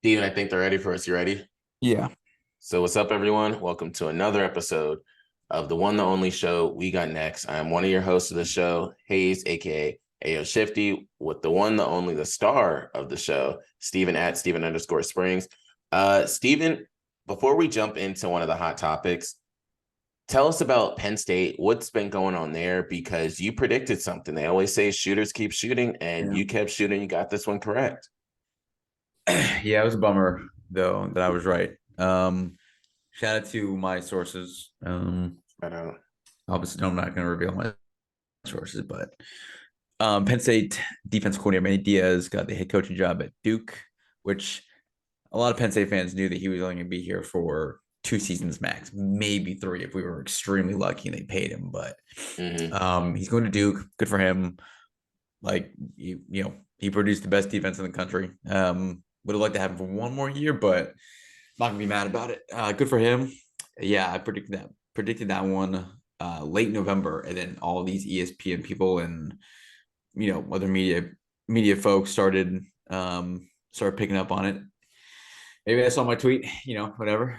Steven, I think they're ready for us. You ready? Yeah. So, what's up, everyone? Welcome to another episode of the one, the only show we got next. I'm one of your hosts of the show, Hayes, aka Ayo Shifty, with the one, the only, the star of the show, Steven at Steven underscore Springs. Steven, before we jump into one of the hot topics, tell us about Penn State. What's been going on there? Because you predicted something. They always say shooters keep shooting, and Yeah. you kept shooting. You got this one correct. Yeah, it was a bummer though that I was right. Shout out to my sources. I know. Obviously I'm not gonna reveal my sources, but Penn State defense coordinator Manny Diaz got the head coaching job at Duke, which a lot of Penn State fans knew that he was only gonna be here for 2 seasons max, maybe three if we were extremely lucky and they paid him. But Mm-hmm. he's going to Duke. Good for him. Like he produced the best defense in the country. Would have liked to have him for one more year, but not gonna be mad about it. Good for him. Yeah, I predicted that one late November, and then all these ESPN people and other media folks started picking up on it. Maybe I saw my tweet, whatever.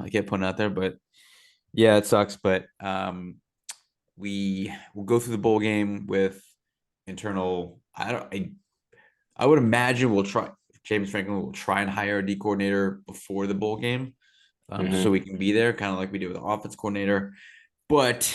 I kept putting out there, but yeah, it sucks. But we will go through the bowl game with internal. I would imagine we'll try. James Franklin will try and hire a D coordinator before the bowl game, just so Mm-hmm. we can be there, kind of like we did with the offense coordinator. But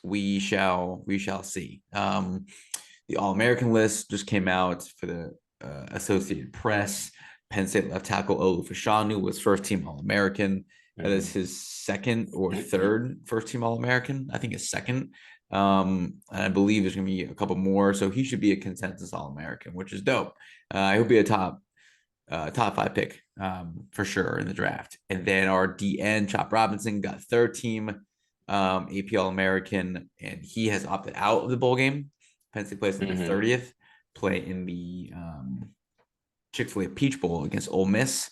we shall see. The All American list just came out for the Associated Press. Penn State left tackle Olu Fashanu was first team All American. That is his second or third first team All American. I think his second. And I believe there's gonna be a couple more, so he should be a consensus All American, which is dope. He'll be a top five pick for sure in the draft. And then our DN Chop Robinson got third team AP All American, and he has opted out of the bowl game. Penn State plays in the Mm-hmm. 30th, play in the Chick-fil-A Peach Bowl against Ole Miss.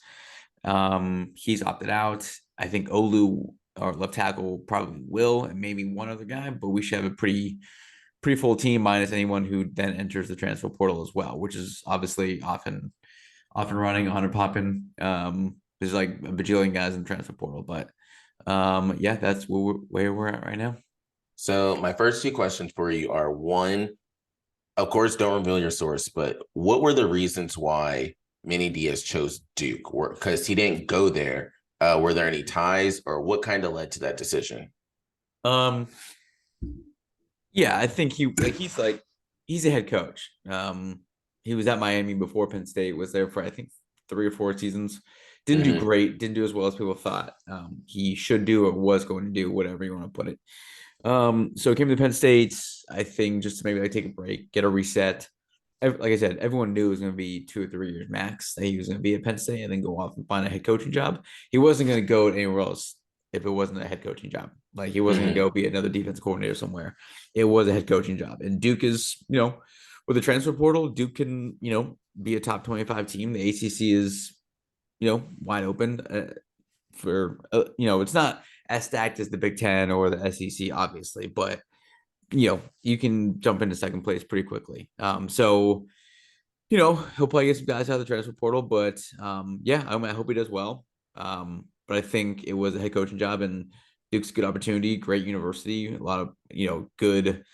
He's opted out. I think Olu, our left tackle, probably will, and maybe one other guy, but we should have a pretty full team minus anyone who then enters the transfer portal as well, which is obviously often running, 100 popping. There's like a bajillion guys in the transfer portal, but yeah, that's where we're at right now. So my first two questions for you are one, of course, don't reveal your source, but what were the reasons why Manny Diaz chose Duke? Because he didn't go there. Were there any ties, or what kind of led to that decision? Um, yeah, I think he's a head coach. He was at Miami before Penn State, was there for I think 3 or 4 seasons. Didn't do Mm-hmm. great, didn't do as well as people thought. He should do or was going to do, whatever you want to put it. So it came to Penn State, I think, just to maybe like take a break, get a reset. Like I said, everyone knew it was going to be 2 or 3 years max that he was going to be at Penn State and then go off and find a head coaching job. He wasn't going to go anywhere else if it wasn't a head coaching job. Like he wasn't going to Mm-hmm. go be another defense coordinator somewhere. It was a head coaching job. And Duke is, with the transfer portal, Duke can, be a top 25 team. The ACC is, wide open it's not as stacked as the Big Ten or the SEC, obviously, but you can jump into second place pretty quickly. So he'll probably get some guys out of the transfer portal, but yeah, I hope he does well. But I think it was a head coaching job, and Duke's a good opportunity, great university, a lot of good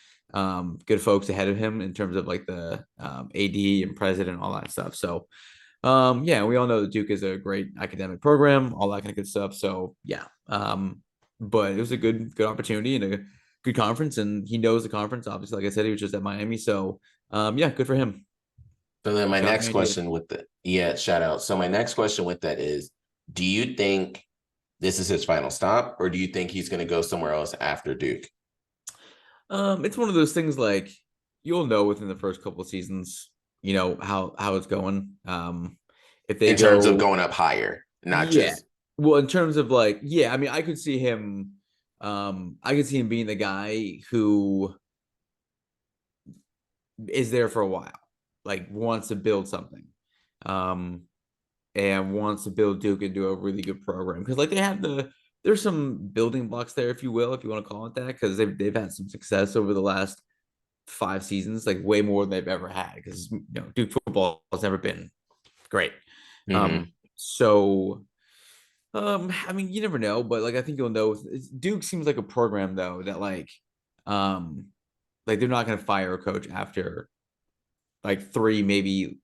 folks ahead of him in terms of like the AD and president, all that stuff. So yeah, we all know that Duke is a great academic program, all that kind of good stuff. So yeah, but it was a good opportunity and a good conference, and he knows the conference. Obviously, like I said, he was just at Miami, so yeah, good for him. So then my Shout out next Manny Diaz. question shout out. So my next question with that is, do you think this is his final stop, or do you think he's going to go somewhere else after Duke It's one of those things like you'll know within the first couple of seasons, how it's going. If they in terms of go, going up higher, not yeah. just Well, in terms of like, yeah, I mean, I could see him being the guy who is there for a while, like wants to build something, um, and wants to build Duke into a really good program because like there's some building blocks there, if you will, if you want to call it that, because they've had some success over the last 5 seasons, like way more than they've ever had. Because Duke football has never been great. Mhm. So I mean, you never know, but like I think you'll know. Duke seems like a program though that like they're not going to fire a coach after like three maybe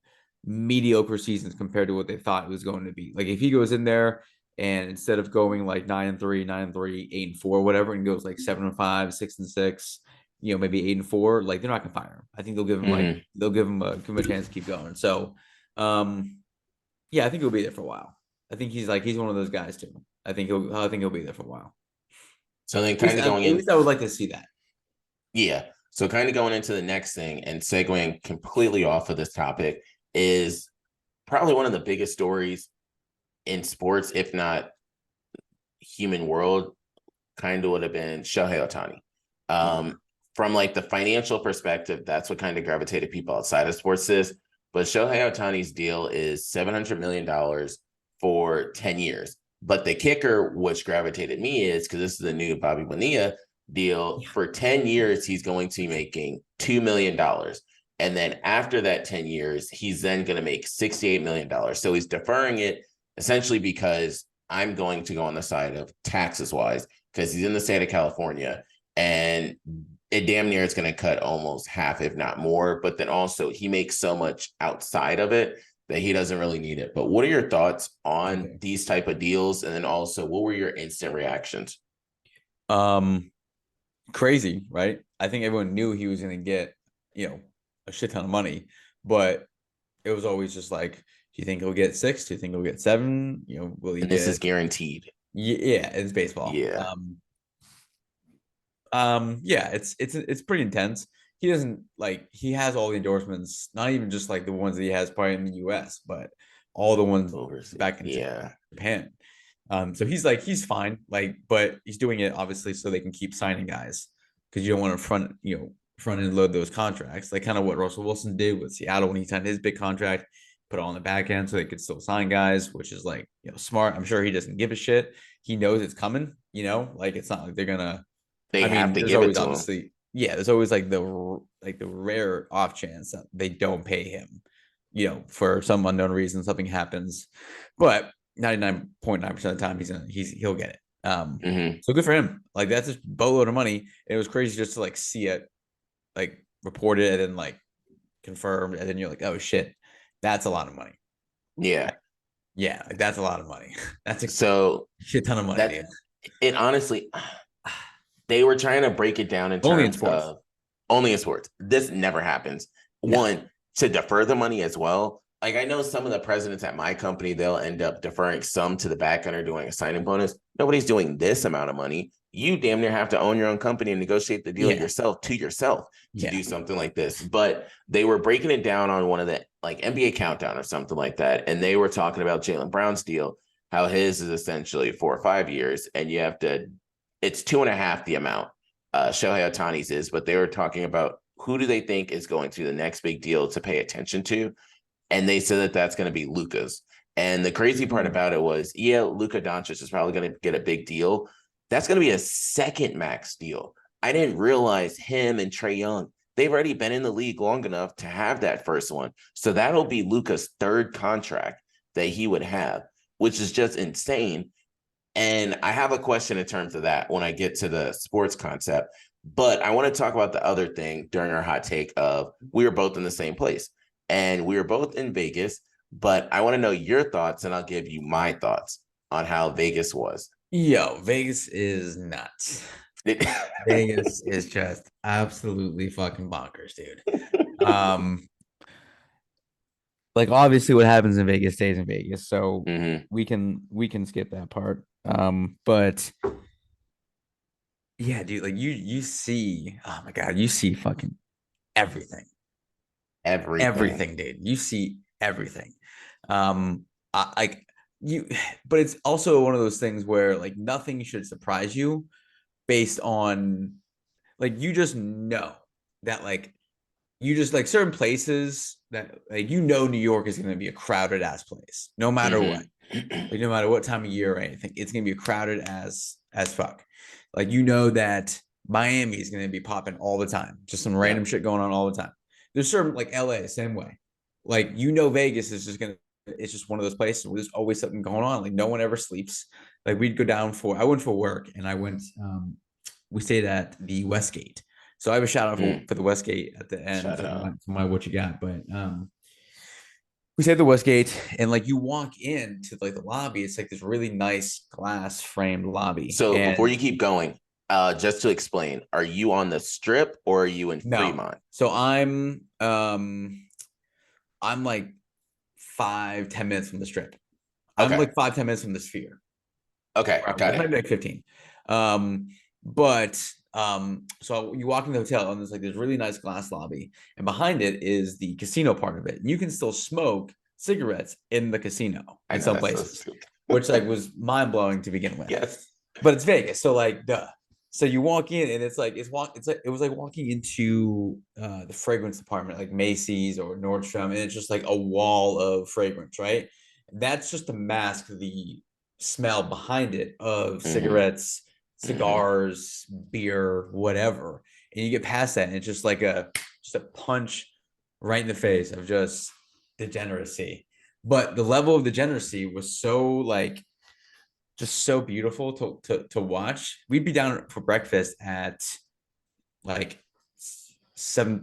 mediocre seasons compared to what they thought it was going to be. Like if he goes in there and instead of going like 9-3, 9-3, 8-4, whatever, and goes like 7-5, 6-6, maybe 8-4, like they're not gonna fire him. I think they'll give him Mhm. give him a chance to keep going. So yeah, I think he'll be there for a while. I think he's one of those guys too. I think he'll be there for a while. So then At least, kind of going at in, least I would like to see that. yeah. So kind of going into the next thing and segueing completely off of this topic is probably one of the biggest stories in sports, if not human world, kind of would have been Shohei Ohtani. Yeah. From like the financial perspective, that's what kind of gravitated people outside of sports is. But Shohei Ohtani's deal is $700 million for 10 years. But the kicker, which gravitated me, is because this is the new Bobby Bonilla deal. Yeah. For 10 years, he's going to be making $2 million. And then after that 10 years, he's then going to make $68 million. So he's deferring it essentially because I'm going to go on the side of taxes wise, because he's in the state of California and it damn near is going to cut almost half, if not more. But then also he makes so much outside of it that he doesn't really need it. But what are your thoughts on Okay. these type of deals? And then also, what were your instant reactions? Um, Crazy, right? I think everyone knew he was going to get, a shit ton of money, but it was always just like, do you think he'll get six? Do you think he'll get seven? Will he And this is get? guaranteed. Yeah, it's baseball. Yeah. Yeah, it's pretty intense. He doesn't like he has all the endorsements, not even just like the ones that he has probably in the US, but all the ones Overseas. back in Yeah. Japan. So he's fine, like, but he's doing it obviously so they can keep signing guys because you don't want to front end load those contracts, like kind of what Russell Wilson did with Seattle when he signed his big contract, put it on the back end so they could still sign guys, which is like smart. I'm sure he doesn't give a shit. He knows it's coming, like it's not like they're gonna. They I have mean, to there's give it always to him. obviously, yeah, there's always like the rare off chance that they don't pay him, for some unknown reason, something happens, but 99.9% of the time he'll get it. Mm-hmm. So good for him. Like that's just boatload of money. And it was crazy just to like see it, like reported and then like confirmed, and then you're like, oh shit, that's a lot of money. Yeah. Yeah, like that's a lot of money. That's a So shit ton of money, that dude. it honestly, they were trying to break it down in Only in terms sports. of only in sports. This never happens. No. One, to defer the money as well. Like I know some of the presidents at my company, they'll end up deferring some to the back end or doing a signing bonus. Nobody's doing this amount of money. You damn near have to own your own company and negotiate the deal Yeah. yourself to Yeah. do something like this. But they were breaking it down on one of the like NBA countdown or something like that. And they were talking about Jaylen Brown's deal, how his is essentially 4 or 5 years, and you have to, it's two and a half the amount Shohei Ohtani's is, but they were talking about who do they think is going to be the next big deal to pay attention to. And they said that that's going to be Luka's. And the crazy part about it was, yeah, Luka Doncic is probably going to get a big deal. That's going to be a second max deal. I didn't realize him and Trae Young, they've already been in the league long enough to have that first one. So that'll be Luka's third contract that he would have, which is just insane. And I have a question in terms of that when I get to the sports concept. But I want to talk about the other thing during our hot take of we were both in the same place and we were both in Vegas. But I want to know your thoughts and I'll give you my thoughts on how Vegas was. Yo, Vegas is nuts. Vegas is just absolutely fucking bonkers, dude. Um, like obviously what happens in Vegas stays in Vegas, so Mm-hmm. we can skip that part. But yeah, dude, like you see, oh my god, you see fucking everything. Everything. Everything, dude. You see everything. Like you, but it's also one of those things where like nothing should surprise you based on like you just know that like you just like certain places that like New York is going to be a crowded ass place no matter what. Mm-hmm. Like no matter what time of year or anything, it's going to be crowded as fuck. Like that Miami is going to be popping all the time, just some random Yep. shit going on all the time. There's certain like LA same way. Like Vegas is just going to it's just one of those places where there's always something going on. Like no one ever sleeps. Like we'd go down I went for work and we stayed at the Westgate. So I have a shout out for the Westgate at the end Shout out. for my what you got. But we stayed at the Westgate and like you walk into like the lobby, it's like this really nice glass framed lobby. So and before you keep going, just to explain, are you on the Strip or are you in Fremont? So I'm like 5-10 minutes from the Strip. I'm like 5-10 minutes from the Sphere. Okay, got it. Maybe like 15. So you walk into the hotel and there's like this really nice glass lobby, and behind it is the casino part of it. And you can still smoke cigarettes in the casino in some places, which like was mind blowing to begin with. Yes, but it's Vegas, so like duh. So you walk in and it was like walking into the fragrance department, like Macy's or Nordstrom, and it's just like a wall of fragrance, right? That's just to mask the smell behind it of cigarettes, cigars, beer, whatever. And you get past that, and it's just like a punch right in the face of just degeneracy. But the level of degeneracy was so like just so beautiful to watch. We'd be down for breakfast at like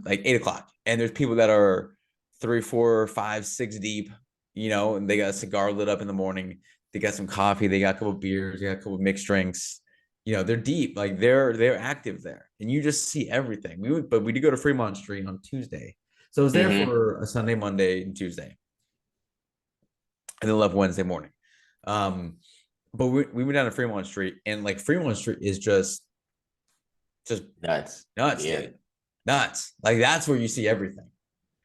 8 o'clock, and there's people that are 3, 4, 5, 6 deep, and they got a cigar lit up in the morning. They got some coffee. They got a couple of beers. They got a couple of mixed drinks. They're deep, like they're active there, and you just see everything. But we did go to Fremont Street on Tuesday, so I was there for a Sunday, Monday, and Tuesday, and then left Wednesday morning. But we went down to Fremont Street, and like Fremont Street is just nuts, yeah. Dude. Nuts. Like that's where you see everything.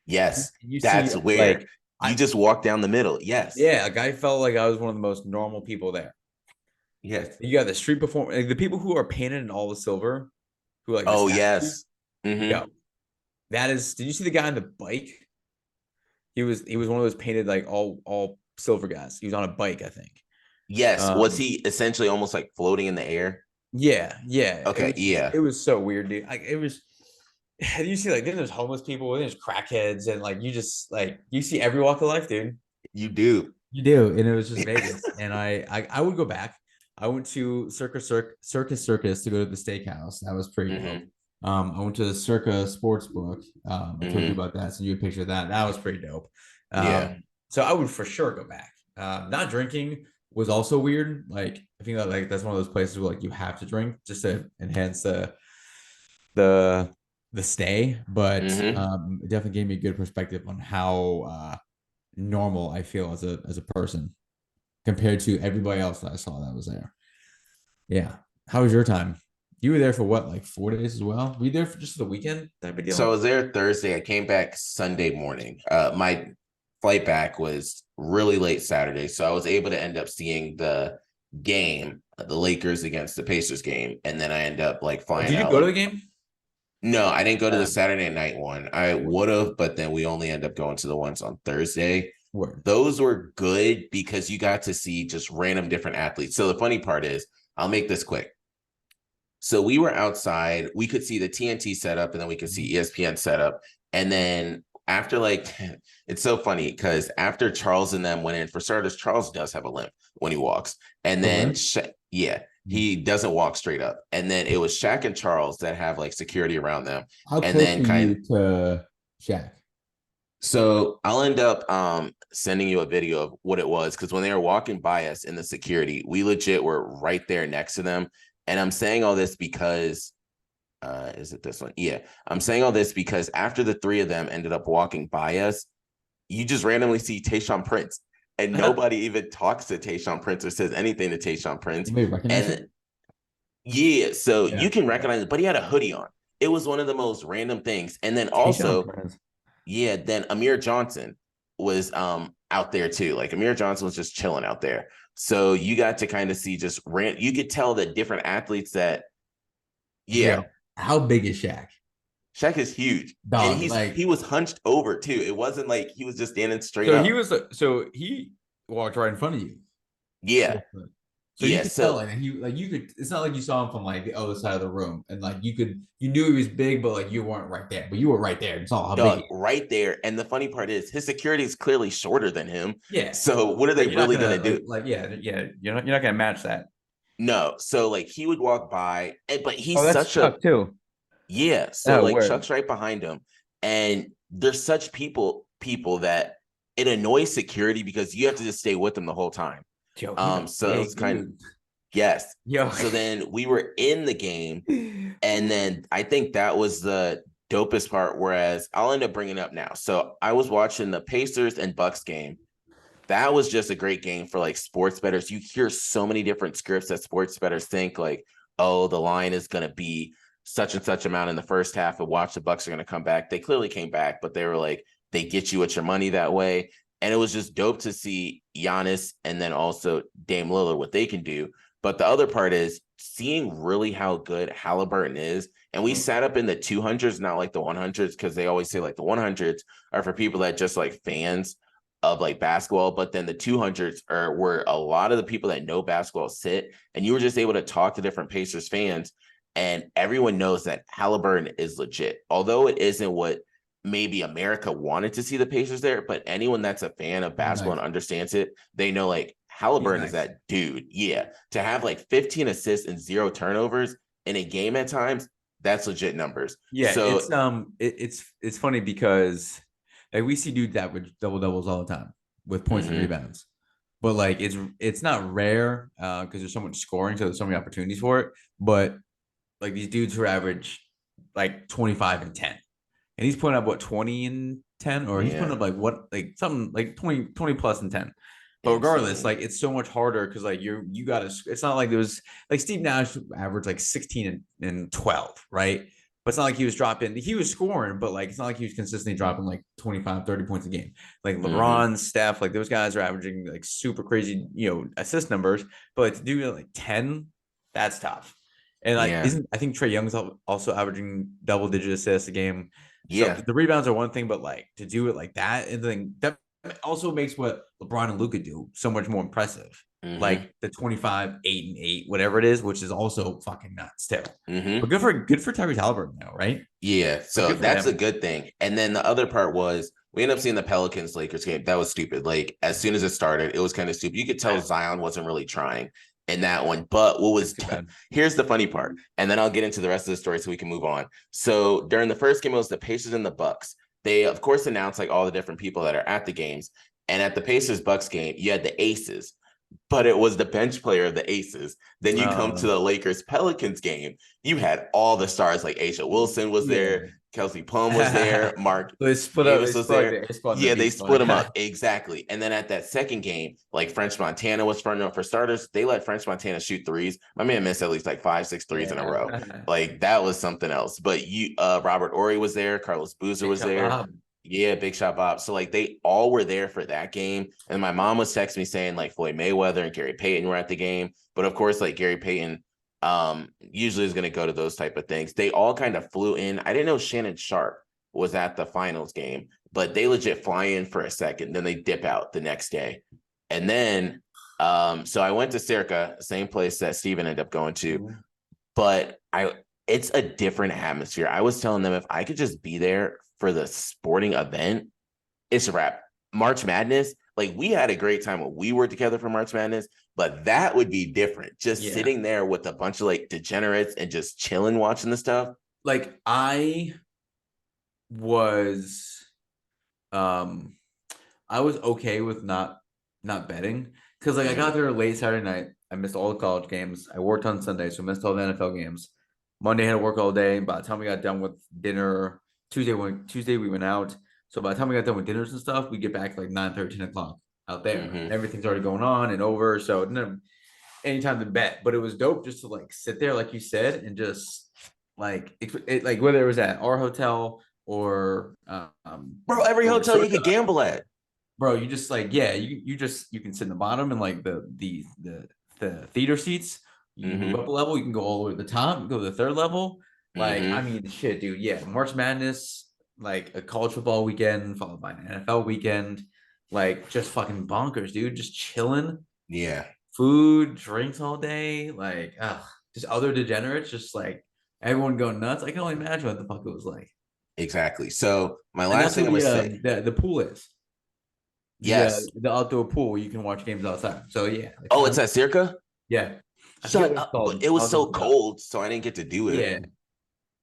Yes, that's where like, you just walk down the middle. Yes, yeah. Like I felt like I was one of the most normal people there. Yes, you got the street performance, like the people who are painted in all the silver, who like yes, that is. Did you see the guy on the bike? He was one of those painted like all silver guys. He was on a bike, I think. Yes. Was he essentially almost like floating in the air? Yeah. Okay. It was so weird, dude. Like it was. And you see, like, then there's homeless people, and there's crackheads, and like you just like you see every walk of life, dude. You do, and it was just Vegas. And I would go back. I went to Circus to go to the steakhouse. That was pretty dope. I went to the Circa Sportsbook. I told you about that. So you a picture of that. That was pretty dope. So I would for sure go back. Not drinking was also weird. Like I think that like that's one of those places where like you have to drink just to enhance the stay. But it definitely gave me a good perspective on how normal I feel as a person compared to everybody else that I saw that was there. Yeah. How was your time? You were there for what, like 4 days as well? Were you there for just the weekend type of deal? So I was there Thursday. I came back Sunday morning. My flight back was really late Saturday, so I was able to end up seeing the game, the Lakers against the Pacers game, and then I end up like flying out. Did you go to the game? No, I didn't go to the Saturday night one. I would have, but then we only end up going to the ones on Thursday. Word. Those were good because you got to see just random different athletes. So the funny part is, I'll make this quick. So we were outside, we could see the TNT setup, and then we could see ESPN setup. And then after like, it's so funny because after Charles and them went in, for starters, Charles does have a limp when he walks. And then, he doesn't walk straight up. And then it was Shaq and Charles that have like security around them. How close are you to Shaq? So I'll end up sending you a video of what it was, because when they were walking by us in the security, we legit were right there next to them. And I'm saying all this because, is it this one? Yeah. I'm saying all this because after the three of them ended up walking by us, you just randomly see Tayshaun Prince, and nobody even talks to Tayshaun Prince or says anything to Tayshaun Prince. You can recognize it, but he had a hoodie on. It was one of the most random things. And then also, then Amir Johnson was out there too. Like Amir Johnson was just chilling out there. So you got to kind of see just you could tell the different athletes that, How big is Shaq? Shaq is huge. And he was hunched over too. It wasn't like he was just standing straight up. So he walked right in front of you. Yeah. So you Yeah, could tell, so like, you could. It's not like you saw him from like the other side of the room, and like you knew he was big, but like you weren't right there, but you were right there. It's all how big he dog, is. right there. And the funny part is his security is clearly shorter than him. Yeah, So what are they like you're not really gonna gonna do? yeah. You're not gonna match that. No. So like he would walk by, but Oh, he's that's such a Chuck too. yeah. So Oh, like word. Chuck's right behind him, and there's such people that it annoys security because you have to just stay with them the whole time. Yo, he's a So it's big kind of dude. yes. Yo. So then we were in the game, and then I think that was the dopest part. Whereas I'll end up bringing it up now. So I was watching the Pacers and Bucks game. That was just a great game for like sports bettors. You hear so many different scripts that sports bettors think like, oh, the line is going to be such and such amount in the first half, and watch the Bucks are going to come back. They clearly came back, but they were like, they get you at your money that way. And it was just dope to see Giannis and then also Dame Lillard, what they can do. But the other part is seeing really how good Halliburton is. And we sat up in the 200s, not like the 100s, because they always say like the 100s are for people that just like fans of like basketball, but then the 200s are where a lot of the people that know basketball sit, and you were just able to talk to different Pacers fans, and everyone knows that Halliburton is legit. Although it isn't what maybe America wanted to see the Pacers there, but anyone that's a fan of He's basketball nice. and understands it, they know like He's Halliburton is nice. that dude. Yeah, to have like 15 assists and 0 turnovers in a game at times, that's legit numbers. Yeah, So it's funny because like we see dudes average double doubles all the time with points and mhm, rebounds, but like it's not rare because there's so much scoring, so there's so many opportunities for it. But like these dudes who average like 25 and 10, and he's putting up what 20 and 10, or he's putting yeah, up like what like something like 20 plus and 10. But regardless, insane. like it's so much harder because like you gotta. It's not like there was like Steve Nash averaged like 16 and 12, right? But it's not like he was dropping. He was scoring, but like it's not like he was consistently dropping like 25, 30 points a game. Like Hmm. LeBron, Steph, like those guys are averaging like super crazy, assist numbers. But like, to do like 10, that's tough. And like Yeah, isn't I think Trey Young's also averaging double digit assists a game. So yeah. the rebounds are one thing, but like to do it like that, and then that also makes what LeBron and Luca do so much more impressive. Hmm. Like the 25, 8 and 8, whatever it is, which is also fucking nuts too. Hmm. But good for Tyrese Halliburton now, right? Yeah, Like so good for that's a him. good thing. And then the other part was we ended up seeing the Pelicans Lakers game. That was stupid. Like as soon as it started, it was kind of stupid. You could tell Zion wasn't really trying in that one. But what That's was too bad. here's the funny part, and then I'll get into the rest of the story so we can move on. So during the first game, it was the Pacers and the Bucks. They of course announced like all the different people that are at the games. And at the Pacers Bucks game, you had the Aces, but it was the bench player of the Aces. Then you come to Um, the Lakers Pelicans game, you had all the stars like Aisha Wilson was there, yeah. Kelsey Plum was there, Mark They split up. Davis was there. They split the Yeah, B they split spot. them up exactly. And then at that second game, like French Montana was front up for starters. They let French Montana shoot threes. My man missed at least like 5, 6 threes in a Yeah. row. Like that was something else. But Robert Ory was there, Carlos Boozer Big was shot there. Bob. Yeah, big shot Bob. So like they all were there for that game. And my mom was texting me saying like Floyd Mayweather and Gary Payton were at the game. But of course, like Gary Payton usually is going to go to those type of things. They all kind of flew in. I didn't know Shannon Sharp was at the finals game, but they legit fly in for a second, then they dip out the next day. And then so I went to Circa, same place that Steven ended up going to, but it's a different atmosphere. I was telling them if I could just be there for the sporting event, it's a wrap. March Madness, like we had a great time when we were together for March Madness, but that would be different. Just Yeah. sitting there with a bunch of like degenerates and just chilling watching the stuff. Like was um I was okay with not betting because like I got Mhm. there late Saturday night. I missed all the college games. I worked on Sunday, so I missed all the NFL games. Monday had to work all day. By the time we got done with dinner, Tuesday we went out. So by the time we got done with dinners and stuff, we get back like 9:30, 10 o'clock out there. Mhm. Everything's already going on and over. So no anytime to bet. But it was dope just to like sit there, like you said, and just like like whether it was at our hotel Bro, every or hotel you could Circa, gamble at. bro, you just like you can sit in the bottom and like the theater seats. You move Hmm. up a level, you can go all the way to the top, go to the third level. Like, I Hmm. mean, shit, dude. Yeah, March Madness, like a college football weekend followed by an NFL weekend, like just fucking bonkers, dude. Just chilling Yeah. food, drinks all day, like just other degenerates, just like everyone going nuts. I can only imagine what the fuck it was like. Exactly. So my And last that's thing where I'm gonna say, the pool is. yes. The outdoor pool where you can watch games outside. So yeah, the Oh, it's con at Circa? yeah. I forget Shut what it's up. But called. it was I'll just so look it up. cold, so I didn't get to do it. Yeah.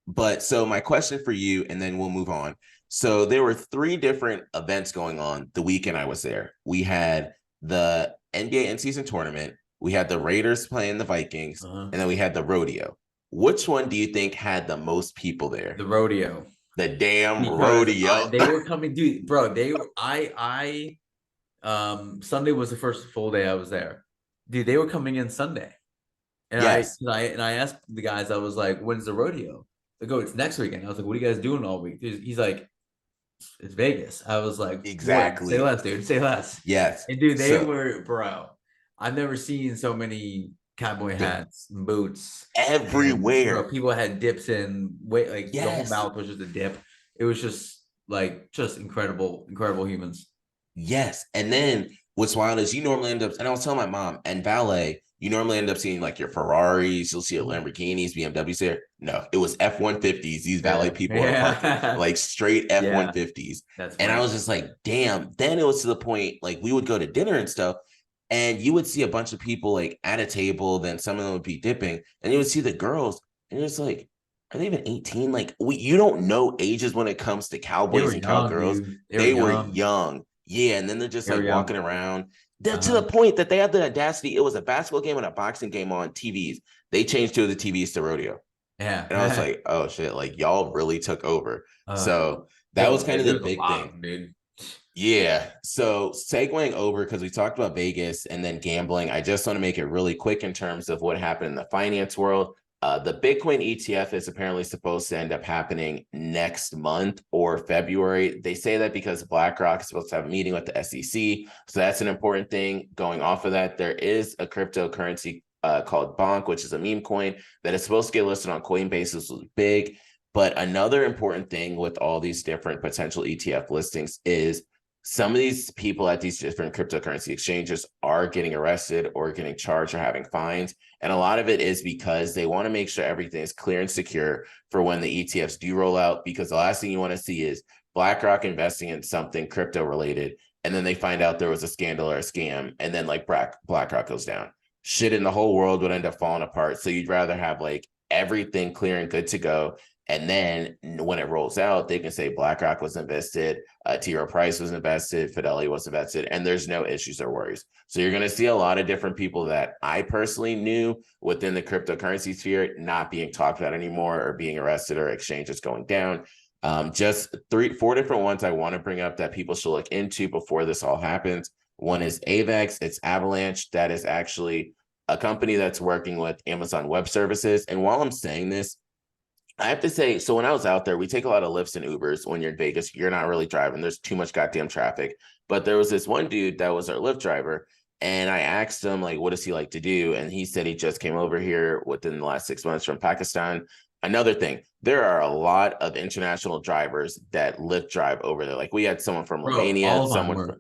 But so my question for you, and then we'll move on. So there were three different events going on the weekend I was there. We had the NBA in-season tournament, we had the Raiders playing the Vikings, Uh-huh. and then we had the rodeo. Which one do you think had the most people there? The rodeo. The damn Because rodeo. they were coming, dude, bro. Sunday was the first full day I was there, dude. They were coming in Sunday, and Yes, I asked the guys, I was like, "When's the rodeo?" They go, "It's next weekend." I was like, "What are you guys doing all week?" He's like, "It's Vegas." I was like, "Boy, say exactly. less, dude. Say less." Yes. And dude, they So were, bro. I've never seen so many cowboy hats and boots, and bro, everywhere. people had dips in. Wait, like the whole Yes. mouth was just a dip. It was just like just incredible humans. Yes. And then what's wild is you normally end up, and I was telling my mom, and ballet, you normally end up seeing like your Ferraris, you'll see your Lamborghinis, BMWs there. No, it was F-150s. These valet Yeah, people are parking yeah, like straight yeah. F-150s. That's And I funny. was just like, damn. Then it was to the point like we would go to dinner and stuff, and you would see a bunch of people like at a table, then some of them would be dipping, and you would see the girls, and you're just like, are they even 18? Like you don't know ages when it comes to They cowboys were and young, cowgirls. dude. They were They were young. young. Yeah, and then they're just They were like walking young. around. To the Uh-huh. point that they had the audacity. It was a basketball game and a boxing game on TVs. They changed two of the TVs to rodeo. And I was Yeah. like, oh shit, like y'all really took over. uh, So that was kind of there the was a big lot of thing. them, dude. Yeah. So segueing over, because we talked about Vegas and then gambling, I just want to make it really quick in terms of what happened in the finance world. The Bitcoin ETF is apparently supposed to end up happening next month or February. They say that because BlackRock is supposed to have a meeting with the SEC. So that's an important thing. Going off of that, there is a cryptocurrency called Bonk, which is a meme coin that is supposed to get listed on Coinbase. This was big. But another important thing with all these different potential ETF listings is some of these people at these different cryptocurrency exchanges are getting arrested or getting charged or having fines. And a lot of it is because they want to make sure everything is clear and secure for when the ETFs do roll out, because the last thing you want to see is BlackRock investing in something crypto related, and then they find out there was a scandal or a scam, and then like BlackRock goes down. Shit in the whole world would end up falling apart. So you'd rather have like everything clear and good to go. And then when it rolls out, they can say BlackRock was invested, T. Rowe Price was invested, Fidelity was invested, and there's no issues or worries. So you're going to see a lot of different people that I personally knew within the cryptocurrency sphere not being talked about anymore or being arrested or exchanges going down. Just 4 different ones I want to bring up that people should look into before this all happens. One is AVEX. It's Avalanche. That is actually a company that's working with Amazon Web Services. And while I'm saying this, I have to say, so when I was out there, we take a lot of Lyfts and Ubers. When you're in Vegas, you're not really driving. There's too much goddamn traffic. But there was this one dude that was our Lyft driver. And I asked him, like, what does he like to do? And he said he just came over here within the last 6 months from Pakistan. Another thing, there are a lot of international drivers that Lyft drive over there. Like we had someone from Bro, Romania, all of mine someone were. from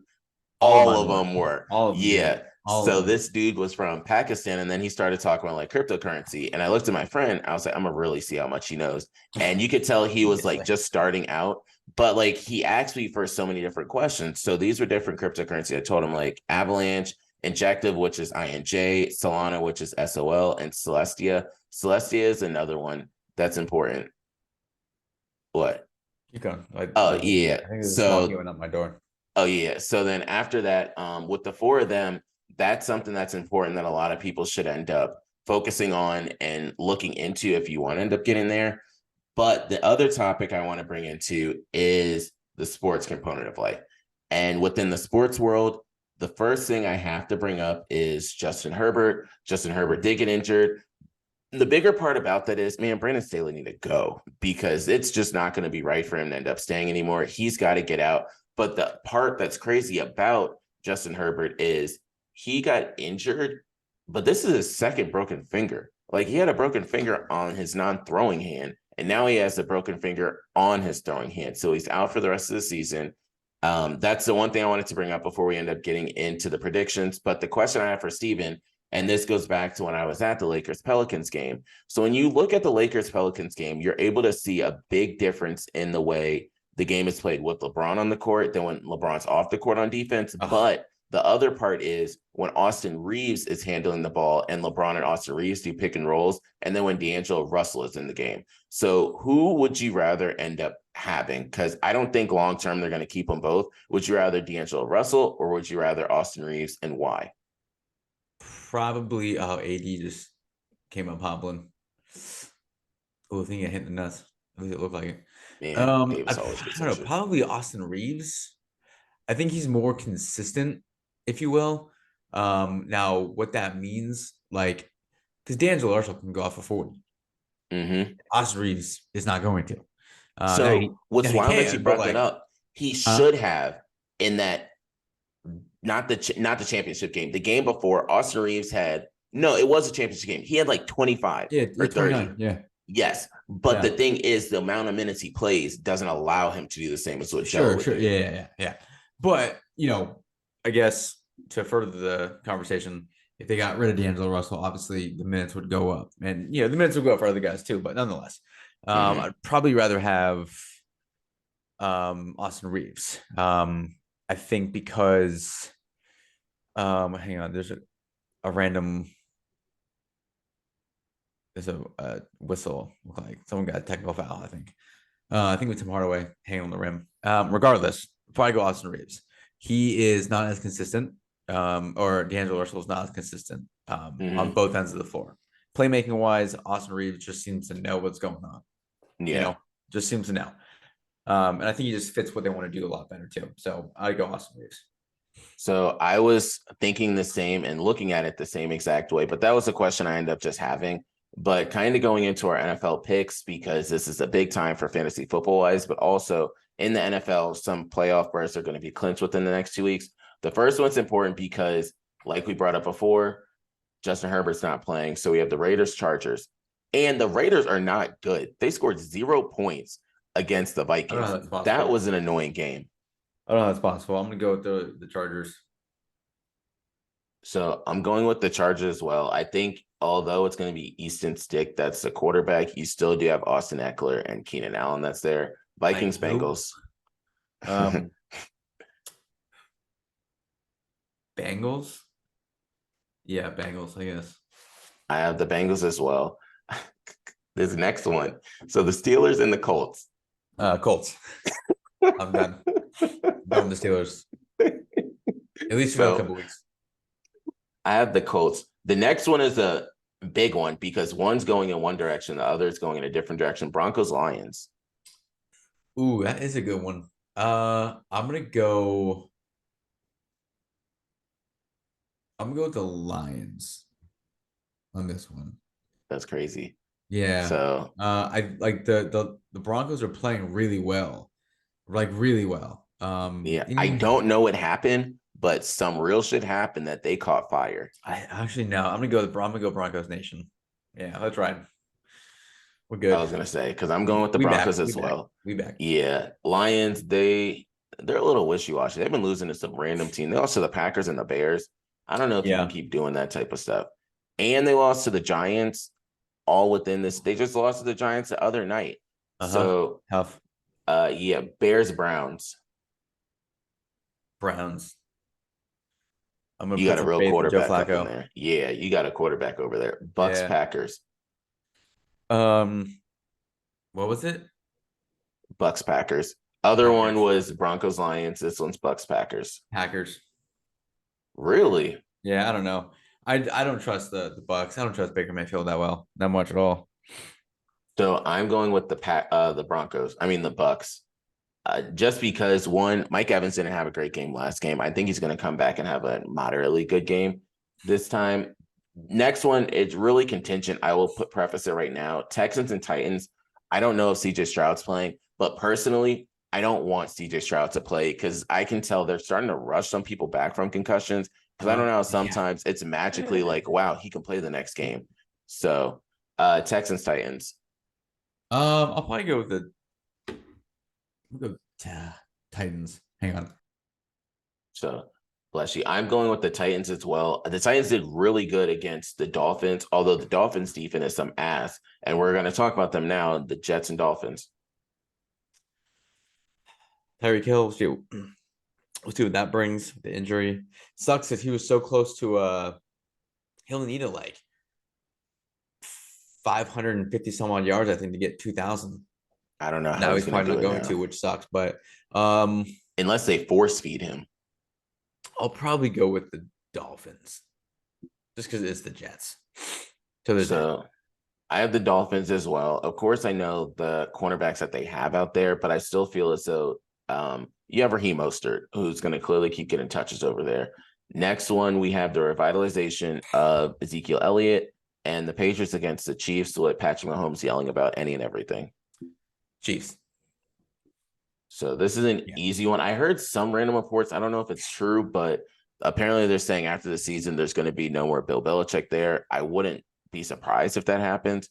All of all mine of were. them were. All of them, dude. Yeah. All of So them. this dude was from Pakistan, and then he started talking about like cryptocurrency. And I looked at my friend, I was like, I'm gonna really see how much he knows. And you could tell he was like Obviously. just starting out, but like he asked me for so many different questions. So these were different cryptocurrency. I told him like Avalanche, Injective, which is INJ, Solana, which is SOL, and Celestia. Celestia is another one that's important. What? Keep going. Oh yeah. I think there's a small kid So went up my door. Oh yeah. So then after that, with the 4 of them, that's something that's important that a lot of people should end up focusing on and looking into if you want to end up getting there. But the other topic I want to bring into is the sports component of life. And within the sports world, the first thing I have to bring up is Justin Herbert. Justin Herbert did get injured. The bigger part about that is, man, Brandon Staley need to go because it's just not going to be right for him to end up staying anymore. He's got to get out. But the part that's crazy about Justin Herbert is he got injured, but this is his second broken finger. Like he had a broken finger on his non-throwing hand, and now he has a broken finger on his throwing hand. So he's out for the rest of the season. That's the one thing I wanted to bring up before we end up getting into the predictions. But the question I have for Steven And this goes back to when I was at the Lakers Pelicans game. So when you look at the Lakers Pelicans game, you're able to see a big difference in the way the game is played with LeBron on the court than when LeBron's off the court on defense. But the other part is when Austin Reeves is handling the ball and LeBron and Austin Reeves do pick and rolls, and then when D'Angelo Russell is in the game. So who would you rather end up having? Because I don't think long-term they're going to keep them both. Would you rather D'Angelo Russell or would you rather Austin Reeves, and why? Probably AD just came up hobbling. Oh, I think it hit the nuts. At least it looked like it. Man, Davis always I gets don't know. injured. Probably Austin Reeves. I think he's more consistent, if you will. Now what that means, like, because D'Angelo Russell can go off for 40. Mm-hmm. Austin Reeves is not going to. So what's he wild that you can, but brought that like, up? He should have in that not the championship game. The game before, Austin Reeves had no, it was a championship game. He had like 25 yeah, or 29, 30. yeah. Yes. But Yeah. the thing is, the amount of minutes he plays doesn't allow him to do the same as what Joe would Sure. do. Yeah. But, I guess to further the conversation, if they got rid of D'Angelo Russell, obviously the minutes would go up. And, the minutes would go up for other guys too. But nonetheless, I'd probably rather have Austin Reeves. I think because, hang on, there's a random, there's a whistle. Like someone got a technical foul, I think. I think with Tim Hardaway hanging on the rim. Regardless, probably go Austin Reeves. He is not as consistent, or D'Angelo Russell is not as consistent on both ends of the floor. Playmaking wise, Austin Reeves just seems to know what's going on. Yeah. Just seems to know. And I think he just fits what they want to do a lot better too. So I go Austin Reeves. So I was thinking the same and looking at it the same exact way, but that was a question I ended up just having. But kind of going into our NFL picks, because this is a big time for fantasy football wise, but also in the NFL, some playoff berths are going to be clinched within the next 2 weeks. The first one's important because, like we brought up before, Justin Herbert's not playing. So we have the Raiders, Chargers, and the Raiders are not good. They scored 0 points against the Vikings. That was an annoying game. I don't know how that's possible. I'm going to go with the Chargers. So I'm going with the Chargers as well. I think although it's going to be Easton Stick, that's the quarterback, you still do have Austin Eckler and Keenan Allen that's there. Vikings, Bengals. Bengals? Yeah, Bengals, I guess. I have the Bengals as well. This next one. So the Steelers and the Colts. Colts. I'm done. Done with the Steelers. At least for a couple weeks. I have the Colts. The next one is a big one because one's going in one direction, the other is going in a different direction. Broncos, Lions. Ooh, that is a good one. I'm gonna go with the Lions on this one. That's crazy. Yeah. So I like the Broncos are playing really well. Like really well. Yeah, I don't know what happened, but some real shit happened that they caught fire. I actually no. I'm gonna go Broncos Nation. Yeah, that's right. We're good. I was gonna say because I'm going with the Broncos as well. We back. Yeah, Lions. They're a little wishy washy. They've been losing to some random team. They lost to the Packers and the Bears. I don't know if you can keep doing that type of stuff. And they lost to the Giants. All within this, they just lost to the Giants the other night. So tough. Yeah, Bears, Browns. I'm gonna you got a real quarterback up in there. Yeah, you got a quarterback over there. Bucks, Packers. What was it? Bucks, Packers. Other one was Broncos, Lions. This one's Bucks, Packers. Packers. Really? Yeah, I don't know. I don't trust the Bucks. I don't trust Baker Mayfield that well, not much at all. So I'm going with the Broncos. I mean the Bucks. Just because one, Mike Evans didn't have a great game last game. I think he's going to come back and have a moderately good game this time. Next one, it's really contingent. I will preface it right now. Texans and Titans. I don't know if CJ Stroud's playing, but personally, I don't want CJ Stroud to play because I can tell they're starting to rush some people back from concussions. Because I don't know how sometimes it's magically like, wow, he can play the next game. So Texans, Titans. I'll probably go with Titans. Hang on. So Bless you. I'm going with the Titans as well. The Titans did really good against the Dolphins, although the Dolphins defense is some ass. And we're going to talk about them now, the Jets and Dolphins. Tyreek Hill, we'll see what that brings. The injury sucks that he was so close to he only needed like 550 some odd yards, I think, to get 2,000. I don't know how Now he's going probably not going now. to, which sucks. But unless they force feed him, I'll probably go with the Dolphins just because it's the Jets. So I have the Dolphins as well. Of course, I know the cornerbacks that they have out there, but I still feel as though you have Raheem Mostert, who's going to clearly keep getting touches over there. Next one, we have the revitalization of Ezekiel Elliott and the Patriots against the Chiefs with Patrick Mahomes yelling about any and everything. Chiefs. So this is an easy one. I heard some random reports. I don't know if it's true, but apparently they're saying after the season, there's going to be no more Bill Belichick there. I wouldn't be surprised if that happens.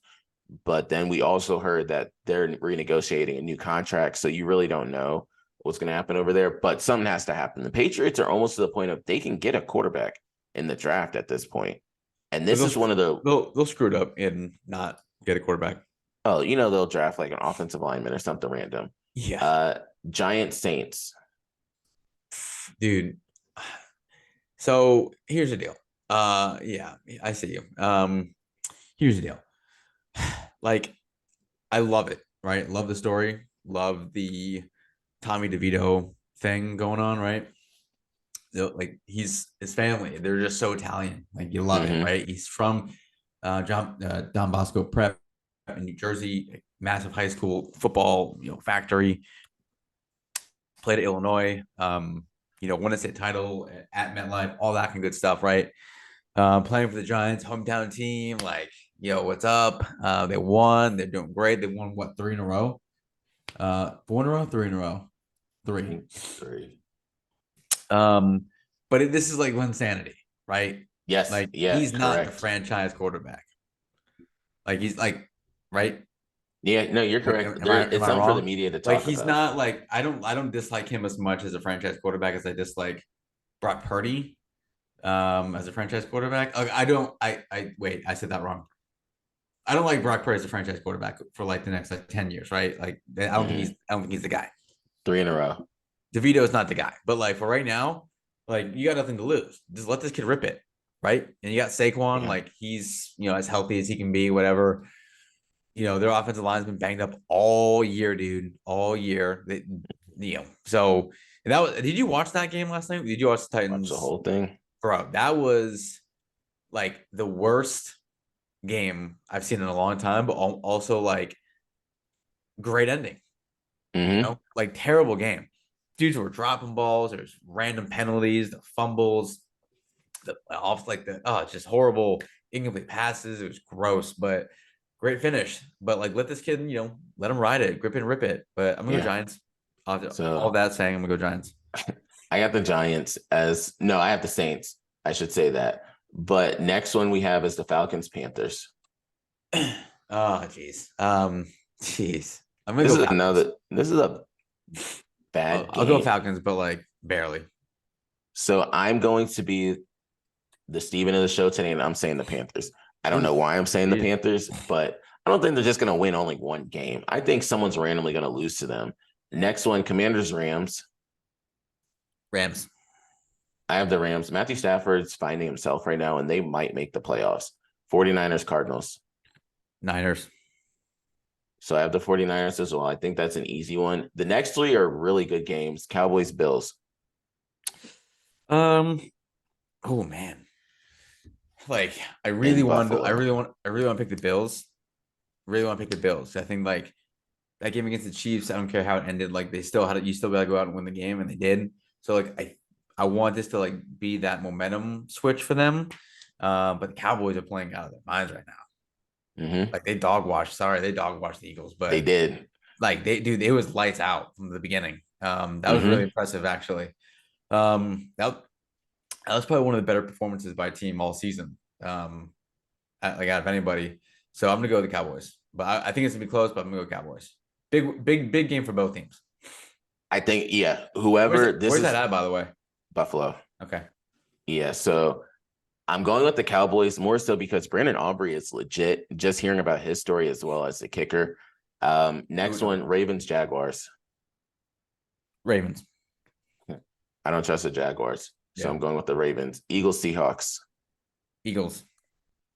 But then we also heard that they're renegotiating a new contract. So you really don't know what's going to happen over there. But something has to happen. The Patriots are almost to the point of they can get a quarterback in the draft at this point. And this is one of the... They'll screw it up and not get a quarterback. Oh, they'll draft like an offensive lineman or something random. Yeah. Giants Saints. Dude. So here's the deal. Yeah, I see you. Here's the deal. Like, I love it, right? Love the story. Love the Tommy DeVito thing going on, right? Like, his family, they're just so Italian. Like, you love it, right? He's from Don Bosco Prep in New Jersey, massive high school football, factory. Played at Illinois, won a state title at MetLife, all that kind of good stuff, right? Playing for the Giants, hometown team, like, what's up? They won. They're doing great. They won, what, 3 in a row? 4 in a row? 3 in a row? 3. But this is like insanity, right? Yes. Like, he's not the franchise quarterback. Like, he's like, right? Yeah, no, you're correct. It's something for the media to talk about. Like, he's not like, I don't dislike him as much as a franchise quarterback as I dislike Brock Purdy as a franchise quarterback. Like, wait, I said that wrong. I don't like Brock Purdy as a franchise quarterback for like the next like 10 years, right? Like, I don't think he's the guy. 3 in a row. DeVito is not the guy. But like, for right now, like, you got nothing to lose. Just let this kid rip it, right? And you got Saquon, like, he's as healthy as he can be, whatever. Their offensive line's been banged up all year, dude. All year. So that was. Did you watch that game last night? Did you watch the Titans? Watch the whole thing, bro. That was like the worst game I've seen in a long time, but also like great ending. Like, terrible game. Dudes were dropping balls. There's random penalties, the fumbles, just horrible incomplete passes. It was gross, but great finish. But like, let this kid, let him ride it, grip it and rip it. But I'm gonna go Giants. All that saying, I'm gonna go Giants. I got the Giants I have the Saints. I should say that. But next one we have is the Falcons Panthers. Oh, jeez. Jeez. I'm gonna go. This is a bad game. I'll go Falcons, but like barely. So I'm going to be the Steven of the show today, and I'm saying the Panthers. I don't know why I'm saying the Panthers, but I don't think they're just going to win only one game. I think someone's randomly going to lose to them. Next one, Commanders Rams. Rams. I have the Rams. Matthew Stafford's finding himself right now, and they might make the playoffs. 49ers Cardinals. Niners. So I have the 49ers as well. I think that's an easy one. The next 3 are really good games. Cowboys Bills. Oh man. Like, I really want to pick the Bills. I think like that game against the Chiefs, I don't care how it ended. Like, you still got to go out and win the game, and they did. So like, I want this to like be that momentum switch for them. But the Cowboys are playing out of their minds right now. Like, they dog washed the Eagles, but they did. Like, it was lights out from the beginning. That was really impressive, actually. That was probably one of the better performances by a team all season, out of anybody. So I'm gonna go with the Cowboys, but I think it's gonna be close. But I'm gonna go Cowboys. Big game for both teams. I think, whoever. Where's that at, by the way? Buffalo. Okay. Yeah, so I'm going with the Cowboys more so because Brandon Aubrey is legit. Just hearing about his story as well as the kicker. Next one, Ravens, Jaguars. Ravens. I don't trust the Jaguars, so Yeah. I'm going with the Ravens. Eagles, Seahawks. Eagles.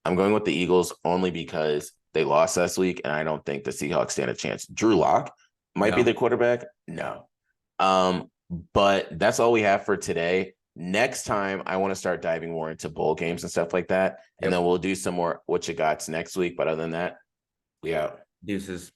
I'm going with the Eagles only because they lost last week, and I don't think the Seahawks stand a chance. Drew Lock might be No. the quarterback. No. But that's all we have for today. Next time, I want to start diving more into bowl games and stuff like that. And Yep. then we'll do some more what you gots next week. But other than that, we out. Deuces.